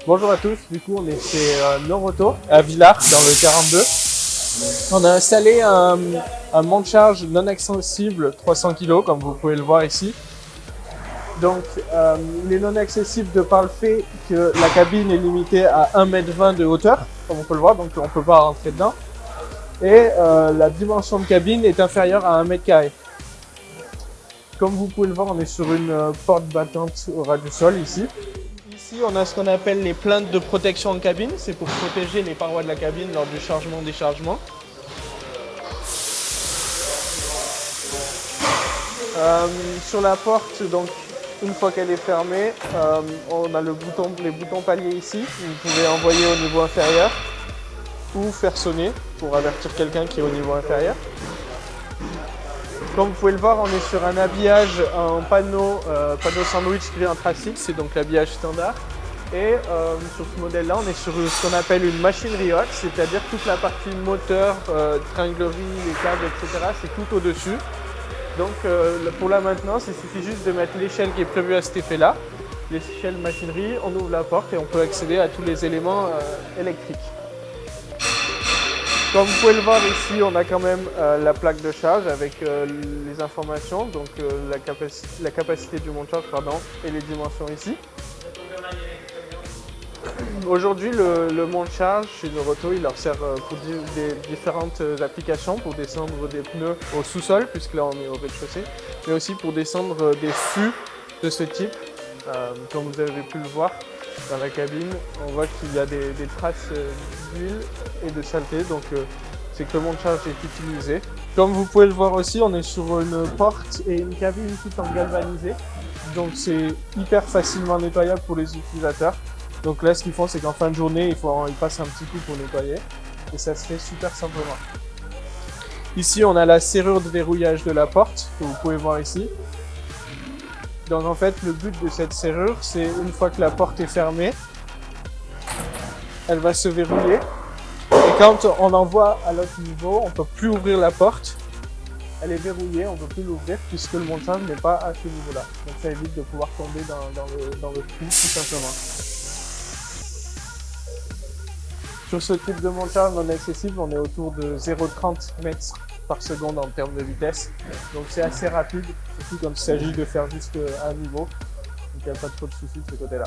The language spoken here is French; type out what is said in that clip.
Bonjour à tous, du coup on est chez Noroto à Villars dans le 42. On a installé un monte-charge non accessible 300 kg comme vous pouvez le voir ici. Donc il est non accessible de par le fait que la cabine est limitée à 1,20 m de hauteur, comme on peut le voir, donc on ne peut pas rentrer dedans. Et la dimension de cabine est inférieure à 1 m². Comme vous pouvez le voir, on est sur une porte battante au ras du sol ici. Ici, on a ce qu'on appelle les plaintes de protection en cabine. C'est pour protéger les parois de la cabine lors du chargement-déchargement. Sur la porte, donc, une fois qu'elle est fermée, on a les boutons paliers ici. Vous pouvez envoyer au niveau inférieur ou faire sonner pour avertir quelqu'un qui est au niveau inférieur. Comme vous pouvez le voir, on est sur un habillage en panneau sandwich gris anthracite, c'est donc l'habillage standard. Et sur ce modèle-là, on est sur ce qu'on appelle une machinerie haute, c'est-à-dire toute la partie moteur, tringlerie, les câbles, etc. C'est tout au-dessus. Donc pour la maintenance, il suffit juste de mettre l'échelle qui est prévue à cet effet-là, l'échelle machinerie, on ouvre la porte et on peut accéder à tous les éléments électriques. Comme vous pouvez le voir ici, on a quand même la plaque de charge avec les informations, donc la capacité du monte-charge et les dimensions ici. Aujourd'hui, le monte-charge chez Noroto, il leur sert pour des différentes applications, pour descendre des pneus au sous-sol, puisque là on est au rez-de-chaussée, mais aussi pour descendre des fûts de ce type, comme vous avez pu le voir. Dans la cabine, on voit qu'il y a des traces d'huile et de saleté, donc c'est que le monte-charge est utilisé. Comme vous pouvez le voir aussi, on est sur une porte et une cabine tout en galvanisé, donc c'est hyper facilement nettoyable pour les utilisateurs. Donc là, ce qu'ils font, c'est qu'en fin de journée, ils passent un petit coup pour nettoyer, et ça se fait super simplement. Ici, on a la serrure de verrouillage de la porte, que vous pouvez voir ici. Donc en fait, le but de cette serrure, c'est une fois que la porte est fermée, elle va se verrouiller. Et quand on envoie à l'autre niveau, on ne peut plus ouvrir la porte. Elle est verrouillée, on ne peut plus l'ouvrir puisque le monte-charge n'est pas à ce niveau-là. Donc ça évite de pouvoir tomber dans le trou tout simplement. Sur ce type de monte-charge non accessible, on est autour de 0,30 mètres par seconde en termes de vitesse. Donc c'est assez rapide, surtout quand il s'agit de faire juste un niveau. Donc il n'y a pas trop de soucis de ce côté-là.